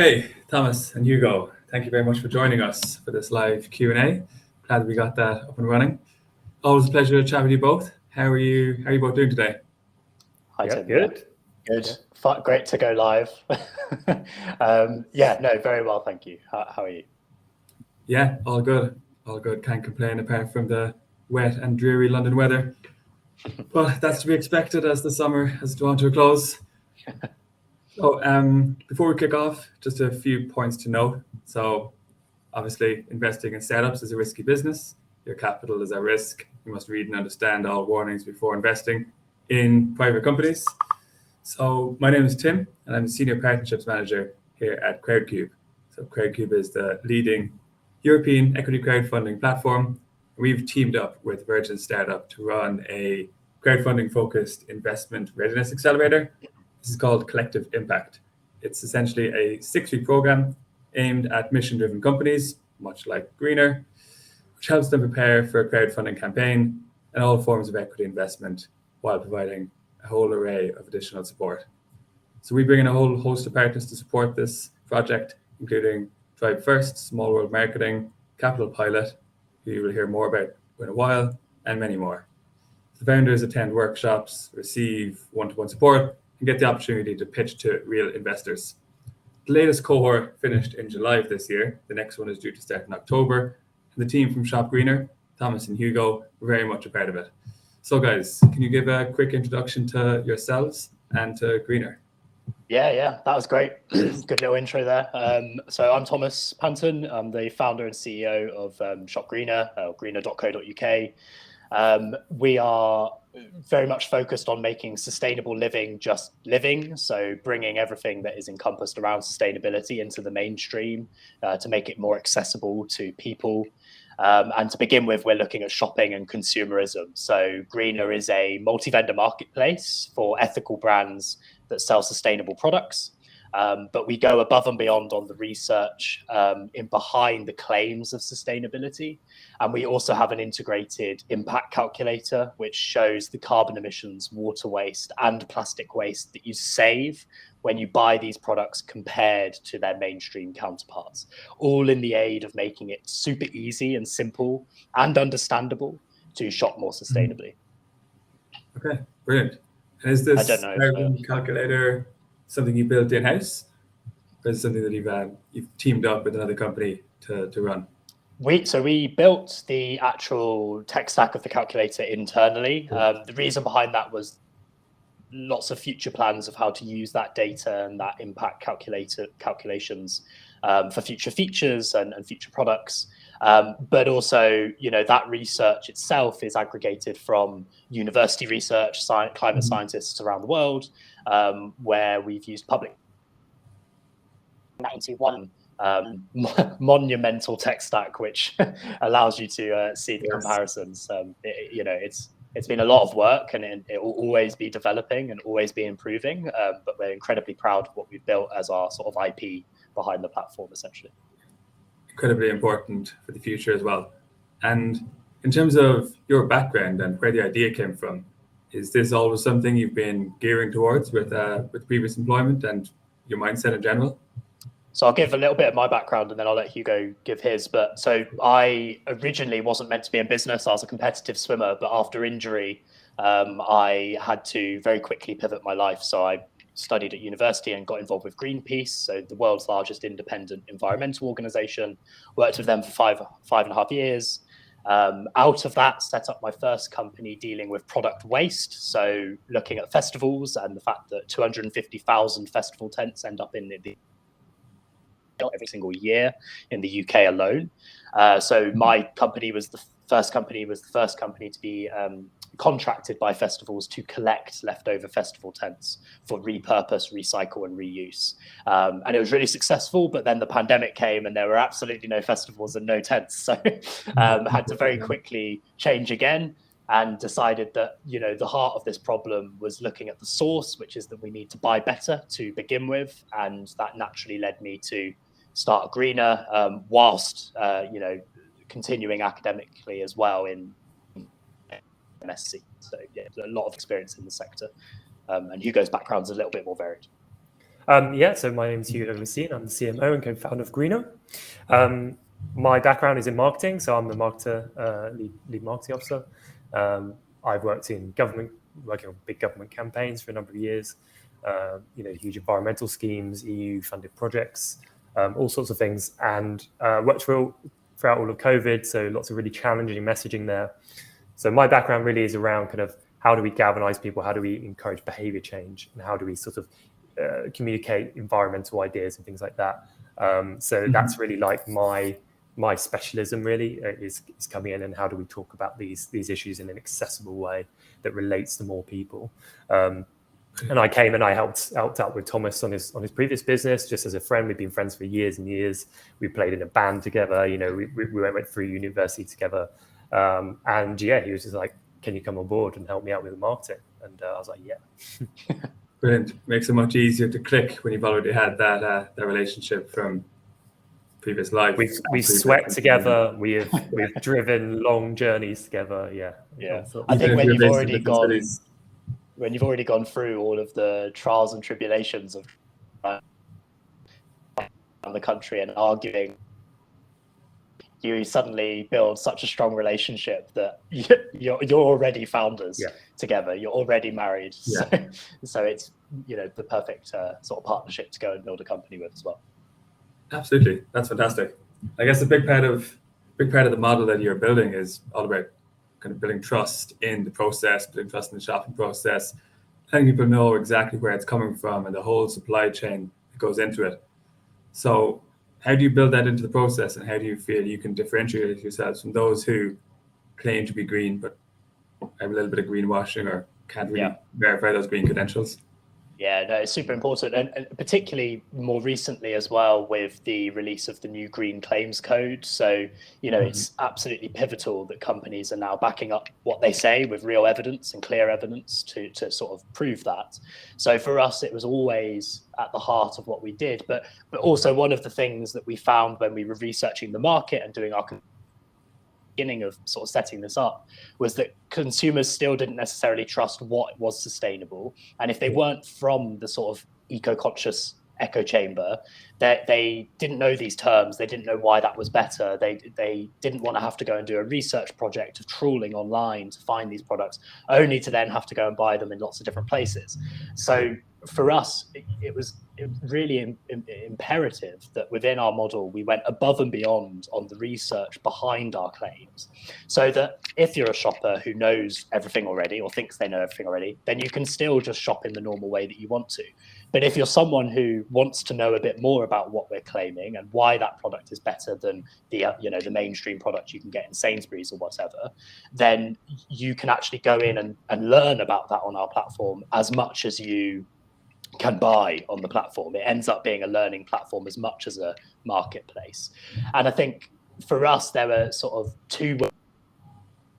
Hey, Thomas and Hugo, thank you very much for joining us for this live Q&A. Glad that we got that up and running. Always a pleasure to chat with you both. How are you both doing today? Hi, Yeah, Tim. good. Good. Great to go live. Very well, thank you. How are you? Yeah, all good. All good. Can't complain apart from the wet and dreary London weather. But that's to be expected as the summer has drawn to a close. So before we kick off, just a few points to note. So obviously, investing in startups is a risky business. Your capital is at risk. You must read and understand all warnings before investing in private companies. So my name is Tim, and I'm the Senior Partnerships Manager here at Crowdcube. So Crowdcube is the leading European equity crowdfunding platform. We've teamed up with Virgin Startup to run a crowdfunding-focused investment readiness accelerator. This is called Collective Impact. It's essentially a 6-week program aimed at mission-driven companies, much like Greener, which helps them prepare for a crowdfunding campaign and all forms of equity investment while providing a whole array of additional support. So we bring in a whole host of partners to support this project, including Tribe First, Small World Marketing, Capital Pilot, who you will hear more about in a while, and many more. The founders attend workshops, receive one-to-one support, and get the opportunity to pitch to real investors. The latest cohort finished in July of this year. The next one is due to start in October. And the team from Shop Greener, Thomas and Hugo, were very much a part of it. So guys, can you give a quick introduction to yourselves and to Greener? Yeah, that was great. Good little intro there. So I'm Thomas Panton. I'm the founder and CEO of Shop Greener, greener.co.uk. We are very much focused on making sustainable living just living. So bringing everything that is encompassed around sustainability into the mainstream to make it more accessible to people. And to begin with, we're looking at shopping and consumerism. So Greener is a multi-vendor marketplace for ethical brands that sell sustainable products. But we go above and beyond on the research in behind the claims of sustainability. And we also have an integrated impact calculator, which shows the carbon emissions, water waste, and plastic waste that you save when you buy these products compared to their mainstream counterparts, all in the aid of making it super easy and simple and understandable to shop more sustainably. Okay, brilliant. And is this carbon calculator something you built in-house, or is it something that you've teamed up with another company to run? We built the actual tech stack of the calculator internally. The reason behind that was lots of future plans of how to use that data and that impact calculations for future features and future products. But also, that research itself is aggregated from university research, climate scientists around the world, where we've used public into one monumental tech stack, which allows you to see the comparisons. It's been a lot of work, and it will always be developing and always be improving. But we're incredibly proud of what we've built as our sort of IP behind the platform, essentially. Incredibly important for the future as well. And in terms of your background and where the idea came from, is this always something you've been gearing towards with previous employment and your mindset in general? So I'll give a little bit of my background and then I'll let Hugo give his. But so I originally wasn't meant to be in business. I was a competitive swimmer, but after injury, I had to very quickly pivot my life. So I studied at university and got involved with Greenpeace, so the world's largest independent environmental organization. Worked with them for five and a half years. Out of that, set up my first company dealing with product waste. So looking at festivals and the fact that 250,000 festival tents end up in the every single year in the UK alone. So my company was the first company to be contracted by festivals to collect leftover festival tents for repurpose, recycle, and reuse. And it was really successful, but then the pandemic came and there were absolutely no festivals and no tents. So had to very quickly change again and decided that, the heart of this problem was looking at the source, which is that we need to buy better to begin with. And that naturally led me to start Greener whilst, continuing academically as well in MSc. So yeah, a lot of experience in the sector. And Hugo's background is a little bit more varied. So my name is Hugh Douglas-Dean. I'm the CMO and co-founder of Greener. My background is in marketing, so I'm the marketer, lead marketing officer. I've worked in government, working on big government campaigns for a number of years. Huge environmental schemes, EU-funded projects, all sorts of things, and worked throughout all of COVID. So lots of really challenging messaging there. So my background really is around kind of how do we galvanize people, how do we encourage behavior change, and how do we sort of communicate environmental ideas and things like that. That's really like my specialism really is coming in, and how do we talk about these issues in an accessible way that relates to more people. And I came and I helped out with Thomas on his previous business, just as a friend. We've been friends for years and years. We played in a band together. We went through university together. He was just like, "Can you come on board and help me out with the marketing?" And I was like, "Yeah." Brilliant. Makes it much easier to click when you've already had that relationship from previous life. We've sweat together. We've driven long journeys together. Yeah. I think when you've already gone through all of the trials and tribulations of the country and arguing, you suddenly build such a strong relationship that you're already founders together. You're already married. Yeah. So it's the perfect sort of partnership to go and build a company with as well. Absolutely, that's fantastic. I guess a big part of the model that you're building is all about kind of building trust in the process, building trust in the shopping process, letting people know exactly where it's coming from and the whole supply chain that goes into it. So how do you build that into the process, and how do you feel you can differentiate yourselves from those who claim to be green but have a little bit of greenwashing or can't really verify those green credentials? Yeah, no, it's super important, and particularly more recently as well with the release of the new Green Claims Code. So, it's absolutely pivotal that companies are now backing up what they say with real evidence and clear evidence to sort of prove that. So for us, it was always at the heart of what we did, but also one of the things that we found when we were researching the market and doing our beginning of sort of setting this up was that consumers still didn't necessarily trust what was sustainable, and if they weren't from the sort of eco-conscious echo chamber, they didn't know these terms, they didn't know why that was better, they didn't want to have to go and do a research project of trawling online to find these products, only to then have to go and buy them in lots of different places. So for us, it was really imperative that within our model, we went above and beyond on the research behind our claims, so that if you're a shopper who knows everything already or thinks they know everything already, then you can still just shop in the normal way that you want to. But if you're someone who wants to know a bit more about what we're claiming and why that product is better than the mainstream product you can get in Sainsbury's or whatever, then you can actually go in and learn about that on our platform as much as you can buy on the platform. It ends up being a learning platform as much as a marketplace. And I think for us, there were sort of two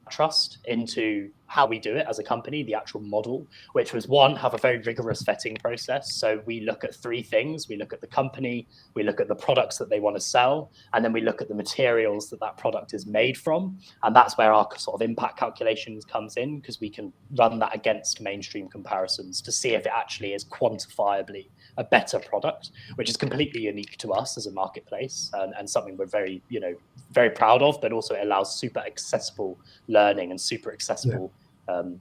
trust into how we do it as a company, the actual model, which was one, have a very rigorous vetting process. So we look at three things. We look at the company, we look at the products that they want to sell, and then we look at the materials that product is made from. And that's where our sort of impact calculations comes in, because we can run that against mainstream comparisons to see if it actually is quantifiably a better product, which is completely unique to us as a marketplace, and something we're very, very proud of, but also it allows super accessible learning and super accessible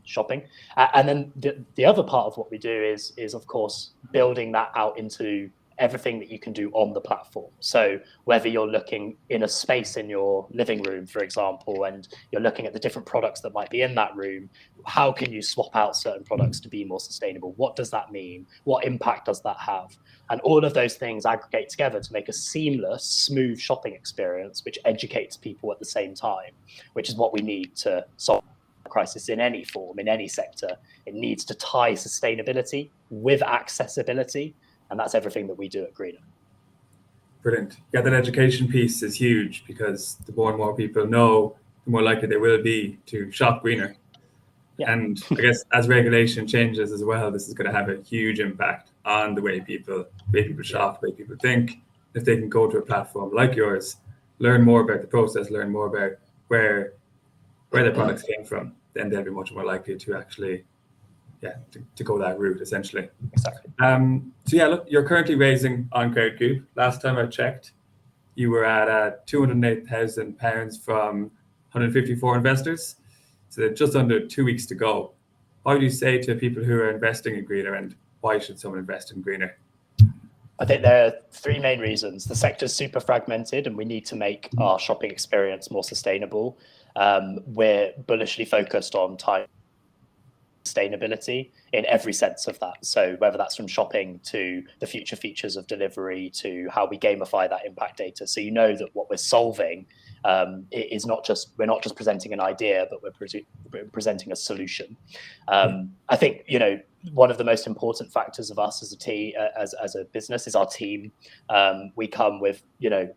shopping. And then the other part of what we do is of course building that out into everything that you can do on the platform. So whether you're looking in a space in your living room, for example, and you're looking at the different products that might be in that room, how can you swap out certain products to be more sustainable? What does that mean? What impact does that have? And all of those things aggregate together to make a seamless, smooth shopping experience, which educates people at the same time, which is what we need to solve the crisis in any form, in any sector. It needs to tie sustainability with accessibility. And that's everything that we do at Greener. Brilliant. Yeah, that education piece is huge, because the more and more people know, the more likely they will be to shop greener. Yeah. And I guess as regulation changes as well, this is going to have a huge impact on the way people shop, the way people think. If they can go to a platform like yours, learn more about the process, learn more about where the products came from, then they'll be much more likely to actually to go that route essentially. Exactly. So yeah, look, you're currently raising on Crowdcube. Last time I checked, you were at £208,000 from 154 investors. So just under 2 weeks to go. What would you say to people who are investing in Greener, and why should someone invest in Greener? I think there are three main reasons. The sector's super fragmented and we need to make our shopping experience more sustainable. We're bullishly focused on time sustainability in every sense of that. So whether that's from shopping to the future features of delivery to how we gamify that impact data. So you know that what we're solving is we're not just presenting an idea, but we're presenting a solution. I think, one of the most important factors of us as a team, as a business, is our team. We come with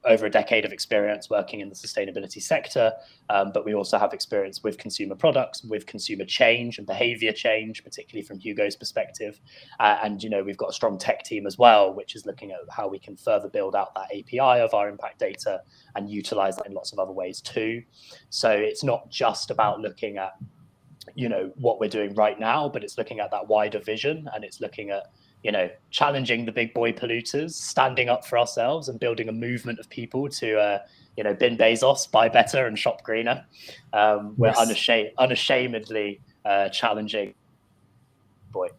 over a decade of experience working in the sustainability sector, but we also have experience with consumer products, with consumer change and behavior change, particularly from Hugo's perspective. And we've got a strong tech team as well, which is looking at how we can further build out that API of our impact data and utilize that in lots of other ways too. So it's not just about looking at what we're doing right now, but it's looking at that wider vision, and it's looking at challenging the big boy polluters, standing up for ourselves, and building a movement of people to bin Bezos, buy better, and shop greener. We're unashamedly challenging boy.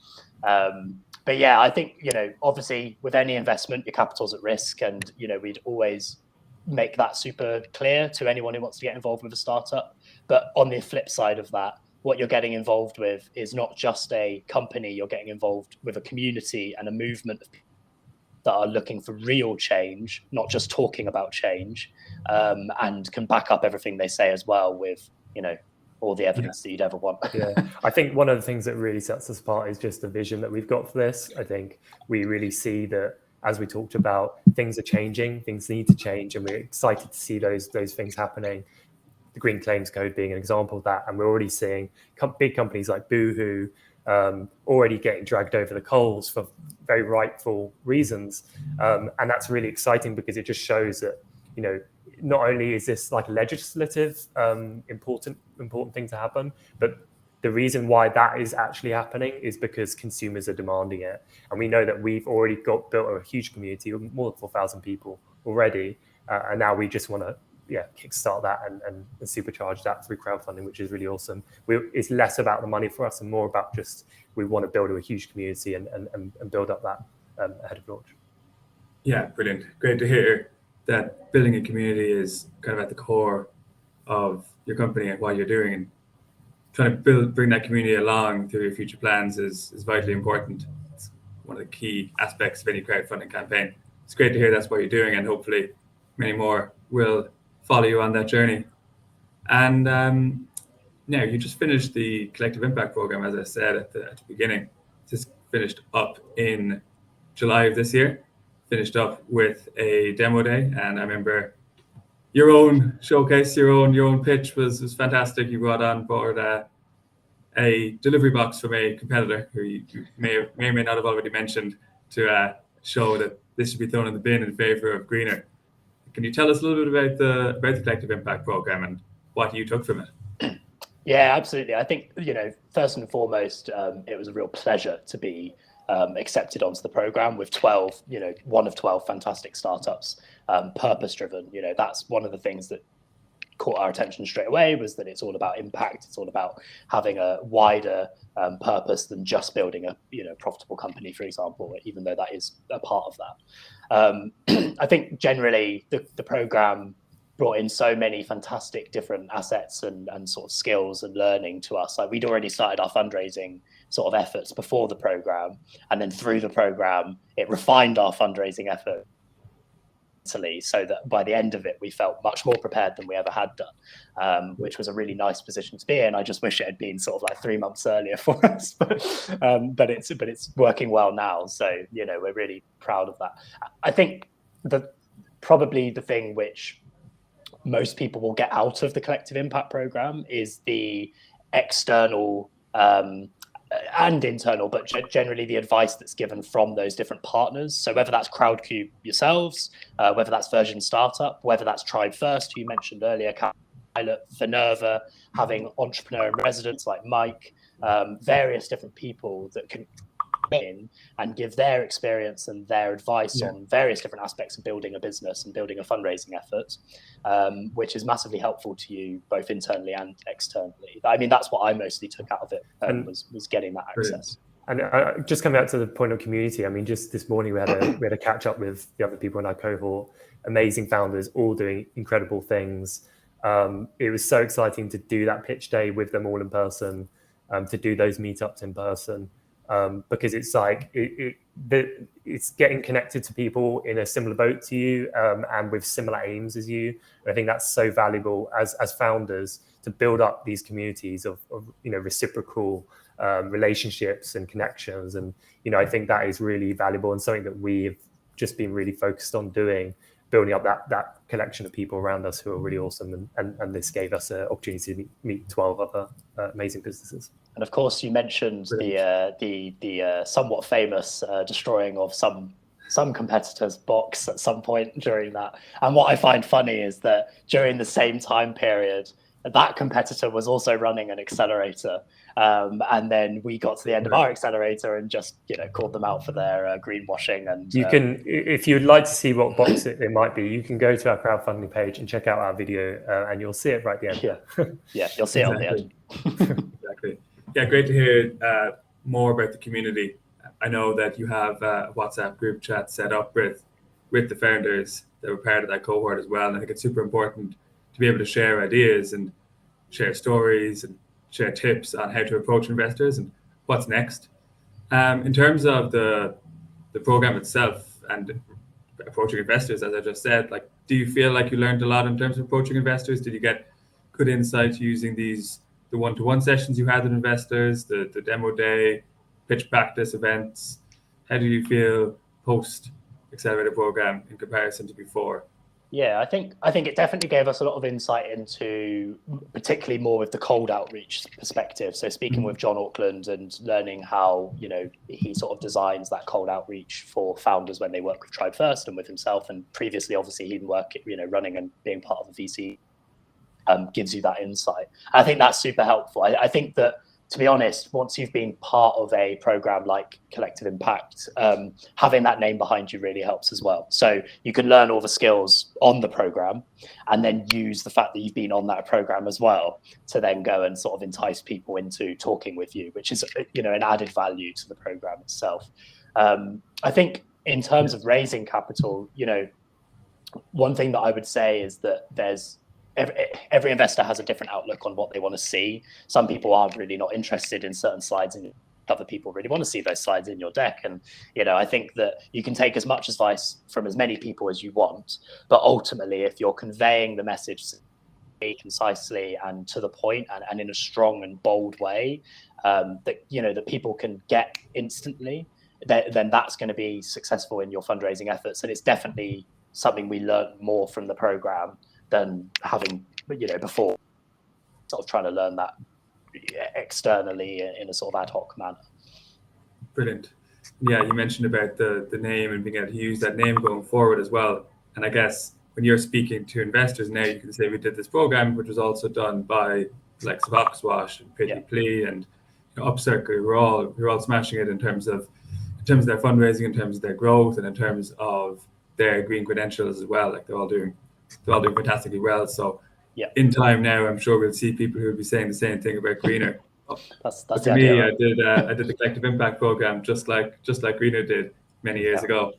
But yeah, I think obviously with any investment, your capital's at risk, and we'd always make that super clear to anyone who wants to get involved with a startup. But on the flip side of that, what you're getting involved with is not just a company, you're getting involved with a community and a movement of people that are looking for real change, not just talking about change, and can back up everything they say as well with, all the evidence that you'd ever want. Yeah, I think one of the things that really sets us apart is just the vision that we've got for this. I think we really see that, as we talked about, things are changing, things need to change, and we're excited to see those things happening. The Green Claims Code being an example of that. And we're already seeing big companies like Boohoo already getting dragged over the coals for very rightful reasons. And that's really exciting because it just shows that, not only is this like a legislative important thing to happen, but the reason why that is actually happening is because consumers are demanding it. And we know that we've already built a huge community of more than 4,000 people already. And now we just want to kickstart that and supercharge that through crowdfunding, which is really awesome. It's less about the money for us and more about just we want to build a huge community and build up that ahead of launch. Yeah, brilliant. Great to hear that building a community is kind of at the core of your company and what you're doing, and trying to bring that community along through your future plans is vitally important. It's one of the key aspects of any crowdfunding campaign. It's great to hear that's what you're doing, and hopefully many more will follow you on that journey. And now you just finished the Collective Impact Program, as I said at the beginning. This finished up in July of this year, finished up with a demo day. And I remember your own showcase, your own pitch was fantastic. You brought on board a delivery box from a competitor who you may or may not have already mentioned, to show that this should be thrown in the bin in favor of greener. Can you tell us a little bit about the Collective Impact Program and what you took from it? Yeah, absolutely. I think, first and foremost, it was a real pleasure to be accepted onto the program with 12, one of 12 fantastic startups, purpose-driven. That's one of the things that caught our attention straight away, was that it's all about impact. It's all about having a wider purpose than just building a profitable company, for example, even though that is a part of that. I think generally the program brought in so many fantastic different assets and sort of skills and learning to us. Like, we'd already started our fundraising sort of efforts before the program, and then through the program it refined our fundraising effort, so that by the end of it we felt much more prepared than we ever had done, which was a really nice position to be in. I just wish it had been sort of like 3 months earlier for us, but it's working well now, so we're really proud of that. I think probably the thing which most people will get out of the Collective Impact Program is the external and internal, but generally the advice that's given from those different partners. So whether that's Crowdcube yourselves, whether that's Version Startup, whether that's Tribe First, who you mentioned earlier, Pilot, Finerva, having entrepreneur in residence like Mike, various different people that can in and give their experience and their advice on various different aspects of building a business and building a fundraising effort, which is massively helpful to you both internally and externally. I mean, that's what I mostly took out of it, was getting that access. And just coming back to the point of community, I mean, just this morning we had a catch up with the other people in our cohort, amazing founders, all doing incredible things. It was so exciting to do that pitch day with them all in person, to do those meetups in person. Because it's like it's getting connected to people in a similar boat to you, and with similar aims as you. And I think that's so valuable as founders to build up these communities of reciprocal relationships and connections. And I think that is really valuable and something that we've just been really focused on doing, building up that collection of people around us who are really awesome. And this gave us an opportunity to meet 12 other amazing businesses. And of course, you mentioned the somewhat famous destroying of some competitors' box at some point during that. And what I find funny is that during the same time period, that competitor was also running an accelerator. And then we got to the end of our accelerator and just called them out for their greenwashing. And you can, if you'd like to see what box it might be, you can go to our crowdfunding page and check out our video, and you'll see it right at the end. Yeah, you'll see it on the end. Exactly. Yeah, great to hear more about the community. I know that you have a WhatsApp group chat set up with the founders that were part of that cohort as well. And I think it's super important to be able to share ideas and share stories and share tips on how to approach investors and what's next. In terms of the program itself and approaching investors, as I just said, like, do you feel like you learned a lot in terms of approaching investors? Did you get good insight using the one-to-one sessions you had with investors, the demo day, pitch practice events? How do you feel post accelerator program in comparison to before? Yeah, I think it definitely gave us a lot of insight into, particularly more with the cold outreach perspective. So speaking with John Auckland and learning how he sort of designs that cold outreach for founders when they work with Tribe First and with himself, and previously obviously he'd work running and being part of the VC. Gives you that insight. I think that's super helpful. I think that, to be honest, once you've been part of a program like Collective Impact, having that name behind you really helps as well. So you can learn all the skills on the program and then use the fact that you've been on that program as well to then go and sort of entice people into talking with you, which is an added value to the program itself. I think in terms of raising capital, one thing that I would say is that every investor has a different outlook on what they want to see. Some people are really not interested in certain slides, and other people really want to see those slides in your deck. And I think that you can take as much advice from as many people as you want, but ultimately, if you're conveying the message concisely and to the point and in a strong and bold way that people can get instantly, then that's going to be successful in your fundraising efforts. And it's definitely something we learned more from the program than having, before, sort of trying to learn that externally in a sort of ad hoc manner. Brilliant. Yeah, you mentioned about the name and being able to use that name going forward as well. And I guess when you're speaking to investors now, you can say we did this program, which was also done by like Oxwash and Pitney Plea and Upcircle. We're all smashing it in terms of their fundraising, in terms of their growth, and in terms of their green credentials as well. Like they're all doing fantastically well. So in time now, I'm sure we'll see people who will be saying the same thing about Greener. That's for me, I did the Collective Impact program just like Greener did many years ago.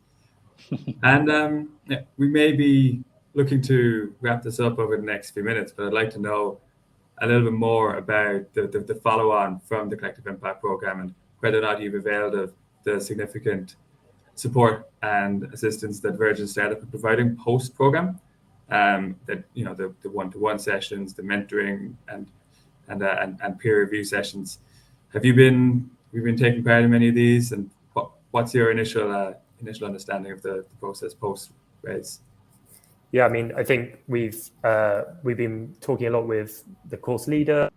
And we may be looking to wrap this up over the next few minutes, but I'd like to know a little bit more about the follow-on from the Collective Impact program and whether or not you've availed of the significant support and assistance that Virgin started providing post-program. That the one-to-one sessions, the mentoring, and peer review sessions. Have you been taking part in many of these, and what's your initial understanding of the process post-raise? Yeah, I mean, I think we've been talking a lot with the course leader,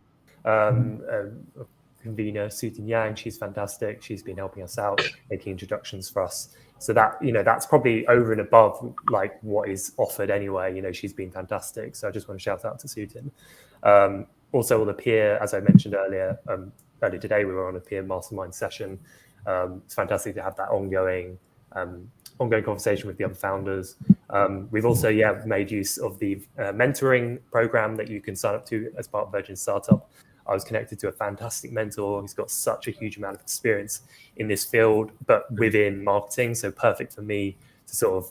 convener Su Tin Yang. She's fantastic. She's been helping us out, making introductions for us. So that, that's probably over and above like what is offered anyway. She's been fantastic. So I just want to shout out to Su Tin. Also all the peer, as I mentioned earlier, earlier today we were on a PM mastermind session. It's fantastic to have that ongoing conversation with the other founders. We've also made use of the mentoring program that you can sign up to as part of Virgin Startup. I was connected to a fantastic mentor who's got such a huge amount of experience in this field, but within marketing. So perfect for me to sort of,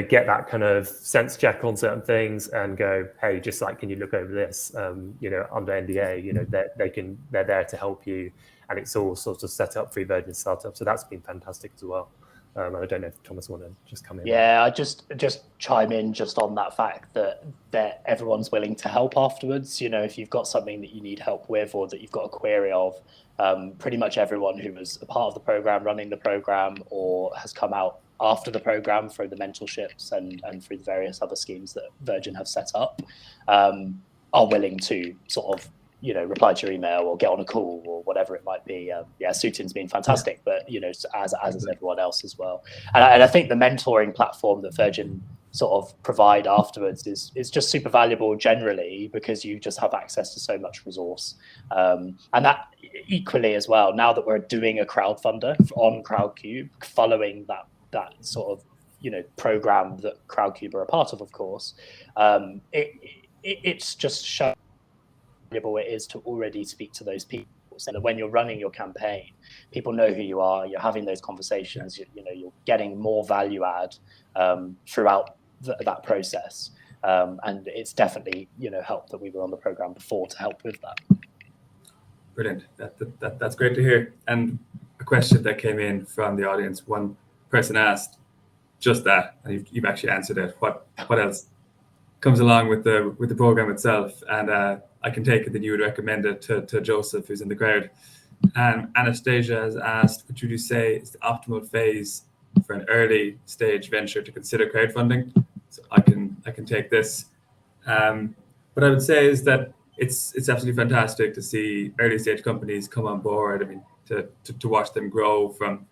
get that kind of sense check on certain things and go, hey, just like, can you look over this? Under NDA, they're there to help you, and it's all sort of set up through Virgin Startup. So that's been fantastic as well. And I don't know if Thomas want to just come in. Yeah, I just chime in just on that fact that everyone's willing to help afterwards. If you've got something that you need help with or that you've got a query of, pretty much everyone who was a part of the program, running the program, or has come out after the program through the mentorships and through the various other schemes that Virgin have set up, are willing to sort of reply to your email or get on a call or whatever it might be. Sutin's been fantastic, but as is everyone else as well. And I think the mentoring platform that Virgin sort of provide afterwards is just super valuable generally, because you just have access to so much resource. And that equally as well, now that we're doing a crowdfunder on Crowdcube, following that sort of program that Crowdcube are a part of course, it's just shown valuable it is to already speak to those people, so that when you're running your campaign, people know who you are, you're having those conversations, you're getting more value add throughout that process, and it's definitely helped that we were on the program before to help with that. Brilliant. That's great to hear. And a question that came in from the audience, one person asked just that, and you've actually answered it. What else comes along with the program itself? And I can take it that you would recommend it to Joseph, who's in the crowd. And Anastasia has asked, what would you say is the optimal phase for an early stage venture to consider crowdfunding? So I can take this. What I would say is that it's absolutely fantastic to see early stage companies come on board. I mean, to watch them grow from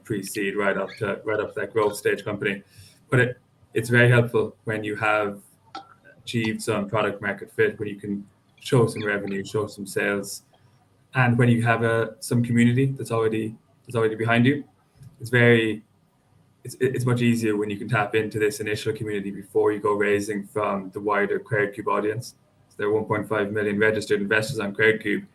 pre-seed right up to that growth stage company. But it's very helpful when you have achieved some product market fit, when you can show some revenue, show some sales, and when you have some community that's already behind you. It's much easier when you can tap into this initial community before you go raising from the wider Crowdcube audience. So there are 1.5 million registered investors on Crowdcube,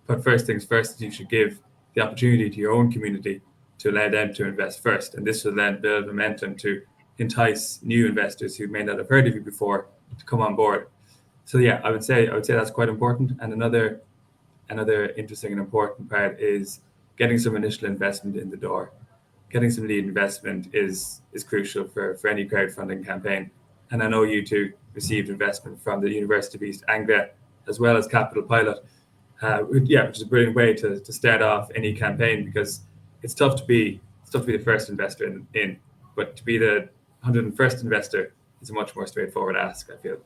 but first things first, you should give the opportunity to your own community to allow them to invest first, and this will then build momentum to entice new investors who may not have heard of you before to come on board. So yeah, I would say that's quite important. And another interesting and important part is getting some initial investment in the door. Getting some lead investment is crucial for any crowdfunding campaign. And I know you two received investment from the University of East Anglia as well as Capital Pilot, which is a brilliant way to start off any campaign, because it's tough to be the first investor in, but to be the 101st investor is a much more straightforward ask, I feel.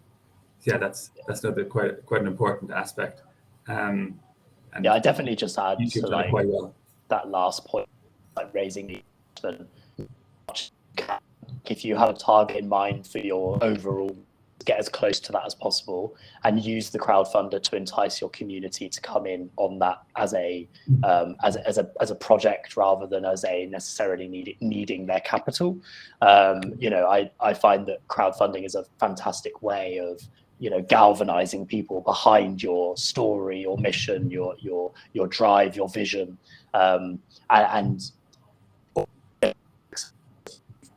Yeah, that's another quite an important aspect. And I definitely just add to quite well. That last point, like raising investment. If you have a target in mind for your overall, get as close to that as possible, and use the crowdfunder to entice your community to come in on that as a project rather than as a necessarily needing their capital. I find that crowdfunding is a fantastic way of galvanizing people behind your story, your mission, your drive, your vision, and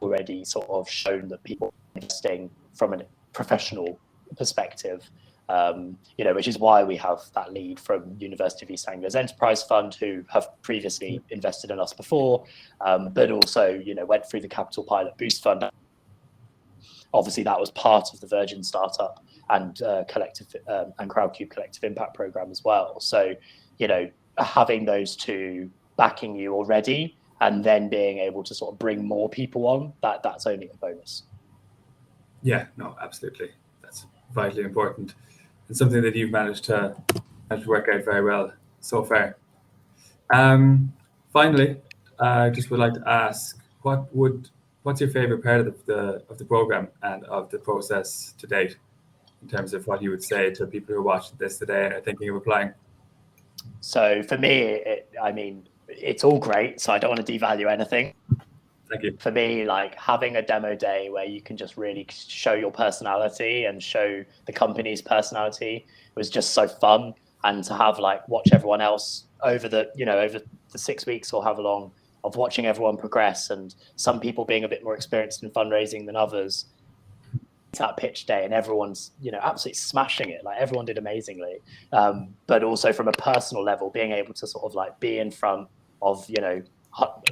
already sort of shown that people are investing from a professional perspective, which is why we have that lead from University of East Anglia's Enterprise Fund, who have previously invested in us before, but also went through the Capital Pilot Boost Fund. Obviously, that was part of the Virgin Startup and collective and Crowdcube Collective Impact Program as well. So, having those two backing you already, and then being able to sort of bring more people on, that's only a bonus. Yeah, no, absolutely. That's vitally important. It's something that you've managed to work out very well so far. Finally, I just would like to ask, what's your favorite part of the program and of the process to date, in terms of what you would say to people who are watching this today and are thinking of applying? So for me, I mean, it's all great. So I don't want to devalue anything. Thank you. For me, like having a demo day where you can just really show your personality and show the company's personality was just so fun. And to have like watch everyone else over the 6 weeks or however long of watching everyone progress, and some people being a bit more experienced in fundraising than others. At pitch day and everyone's absolutely smashing it, like everyone did amazingly, but also from a personal level being able to sort of like be in front of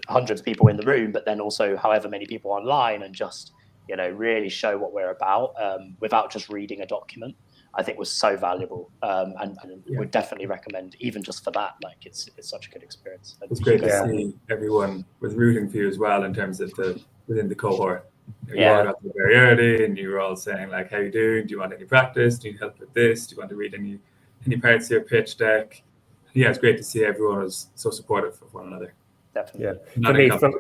hundreds of people in the room, but then also however many people online, and just really show what we're about without just reading a document, I think was so valuable, and would definitely recommend even just for that. Like it's such a good experience. It's great to see everyone was rooting for you as well in terms of within the cohort. You all got there very early, and you were all saying like, "How you doing? Do you want any practice? Do you need help with this? Do you want to read any parts of your pitch deck?" Yeah, it's great to see everyone was so supportive of one another. Definitely. Yeah, for me,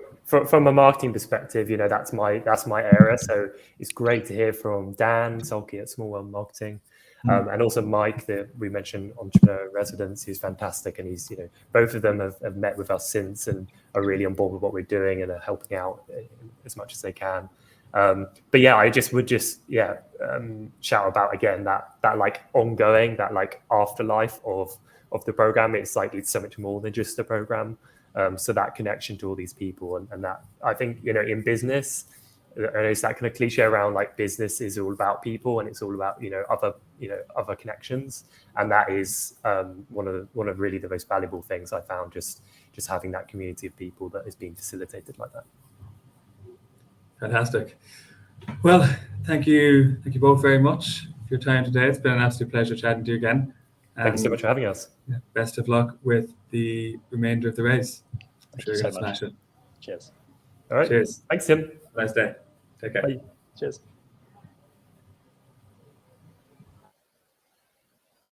from a marketing perspective, that's my area. So it's great to hear from Dan Sulky at Small World Marketing, and also Mike that we mentioned, Entrepreneur in Residence, who's fantastic, and he's both of them have met with us since and are really on board with what we're doing and are helping out as much as they can. But yeah, I would shout about again that like ongoing, that like afterlife of the program. It's so much more than just a program. So that connection to all these people, and that I think in business, and it's that kind of cliche around like business is all about people, and it's all about other connections, and that is one of really the most valuable things I found, just having that community of people that is being facilitated like that. Fantastic. Well, thank you both very much for your time today. It's been an absolute pleasure chatting to you again. Thank you so much for having us. Best of luck with the remainder of the race. I'm Thank sure you you're so going to much. smash it. Cheers. All right. Cheers. Thanks, Tim. Have a nice day. Take care. Bye. Cheers.